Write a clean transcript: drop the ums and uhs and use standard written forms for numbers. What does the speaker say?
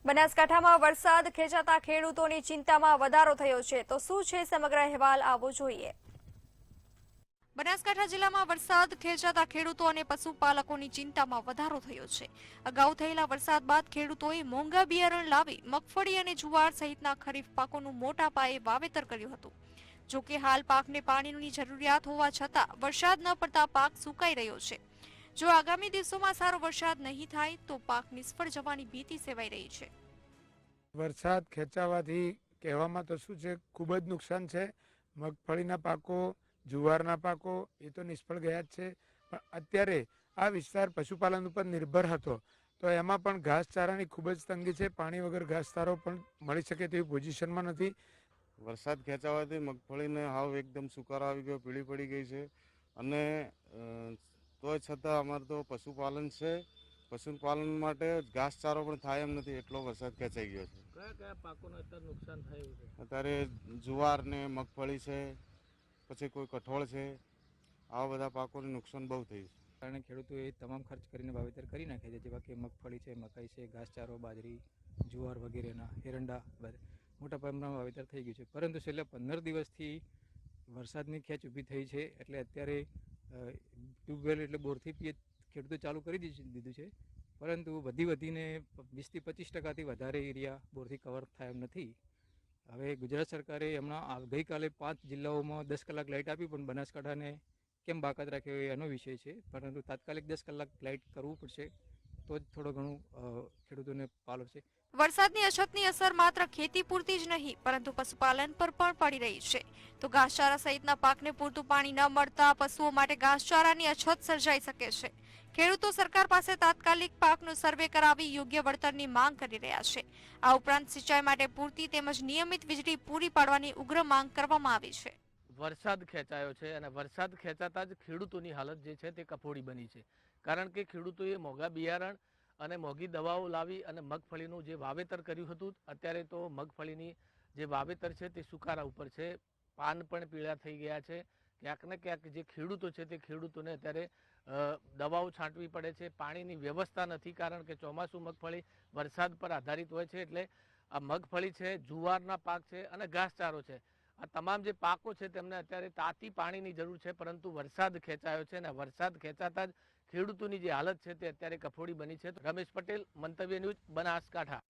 બનાસકાંઠામાં વરસાદ ખેંચાતા ખેડૂતોની ચિંતામાં વધારો થયો છે, તો શું છે સમગ્ર અહેવાલ આવો જોઈએ। બનાસકાંઠા જિલ્લામાં વરસાદ ખેંચાતા ખેડૂતો અને પશુપાલકોની ચિંતામાં વધારો થયો છે। અગાઉ થયેલા વરસાદ બાદ ખેડૂતોએ મોંઘા બિયારણ લાવી મગફળી અને જુવાર સહિતના ખરીફ પાકોનું મોટા પાયે વાવેતર કર્યું હતું। જો કે હાલ પાકને પાણીની જરૂરિયાત હોવા છતાં વરસાદ ન પડતા પાક સુકાઈ રહ્યો છે। જો આગામી દિવસોમાં સારો વરસાદ નહીં થાય તો પાક નિષ્ફળ જવાની ભીતિ સેવાઈ રહી છે। વરસાદ ખેંચાવાથી કહેવામાં તો શું છે, ખૂબ જ નુકસાન છે। મગફળીના પાકો, જુવારના પાકો એ તો નિષ્ફળ ગયા જ છે, પણ અત્યારે આ વિસ્તાર પશુપાલન ઉપર નિર્ભર હતો, તો એમાં પણ ઘાસચારાની ખૂબ જ તંગી છે। પાણી વગર ઘાસચારો પણ મળી શકે તેવી પોઝિશનમાં નથી। વરસાદ ખેંચાવાથી મગફળીને હાવ એકદમ સુકારો આવી ગયો, પીળી પડી ગઈ છે, અને તોય છતાં અમારે તો પશુપાલન છે। પશુપાલન માટે ઘાસચારો પણ થાય એમ નથી, એટલો વરસાદ ખેંચાઈ ગયો છે। કયા કયા પાકોનું અત્યારે નુકસાન થયું છે? અત્યારે જુવાર ને મગફળી છે, પછી કોઈ કઠોળ છે, આવા બધા પાકોને નુકસાન બહુ થયું છે। કારણે ખેડૂતોએ તમામ ખર્ચ કરીને વાવેતર કરી નાખ્યા છે, જેવા કે મગફળી છે, મકાઈ છે, ઘાસચારો, બાજરી, જુવાર વગેરેના એરંડા મોટા પ્રમાણમાં વાવેતર થઈ ગયું છે। પરંતુ છેલ્લા 15 દિવસથી વરસાદની ખેંચ ઊભી થઈ છે, એટલે અત્યારે ટ્યુબવેલ એટલે બોરથી પિયત ખેડૂતો ચાલુ કરી દીધું છે, પરંતુ વધીને 20થી 25% વધારે એરિયા બોરથી કવર થાય એમ નથી। હવે ગુજરાત સરકારે હમણાં ગઈકાલે 5 જિલ્લાઓમાં 10 કલાક લાઇટ આપી, પણ બનાસકાંઠાને કેમ બાકાત રાખ્યો એ એનો વિષય છે, પરંતુ તાત્કાલિક 10 કલાક લાઇટ કરવું પડશે, તો જ થોડો ઘણું ખેડૂતોને પાલો છે। વરસાદની અછતની અસર માત્ર ખેતી પૂરતી જ નહીં, પરંતુ પશુપાલન પર પણ પડી રહી છે। તો ઘાસચારા સહિતના પાકને પૂરતું પાણી ન મળતા પશુઓ માટે ઘાસચારાની અછત સર્જાઈ શકે છે। ખેડૂતો સરકાર પાસે તાત્કાલિક પાકનો સર્વે કરાવી યોગ્ય વળતરની માંગ કરી રહ્યા છે। આ ઉપરાંત સિંચાઈ માટે પૂરતી તેમજ નિયમિત વીજળી પૂરી પાડવાની ઉગ્ર માંગ કરવામાં આવી છે। વરસાદ ખેંચાયો છે અને વરસાદ ખેંચાતા જ ખેડૂતોની હાલત જે છે તે કફોડી બની છે, કારણ કે ખેડૂતોએ મોંઘા બિયારણ અને મોંઘી દવાઓ લાવી અને મગફળીનું જે વાવેતર કર્યું હતું, અત્યારે તો મગફળીની જે વાવેતર છે તે સુકારા ઉપર છે, પાન પણ પીળા થઈ ગયા છે। ક્યાંક ને ક્યાંક જે ખેડૂતો છે તે ખેડૂતોને અત્યારે દવાઓ છાંટવી પડે છે, પાણીની વ્યવસ્થા નથી, કારણ કે ચોમાસું મગફળી વરસાદ પર આધારિત હોય છે। એટલે આ મગફળી છે, જુવારના પાક છે અને ઘાસચારો છે, આ તમામ જે પાકો છે તેમને અત્યારે તાતી પાણીની જરૂર છે, પરંતુ વરસાદ ખેંચાયો છે અને વરસાદ ખેંચાતા જ ખેડૂતોની જે હાલત છે તે અત્યારે કફોડી બની છે। રમેશ પટેલ, મંતવ્ય ન્યૂઝ, બનાસકાંઠા।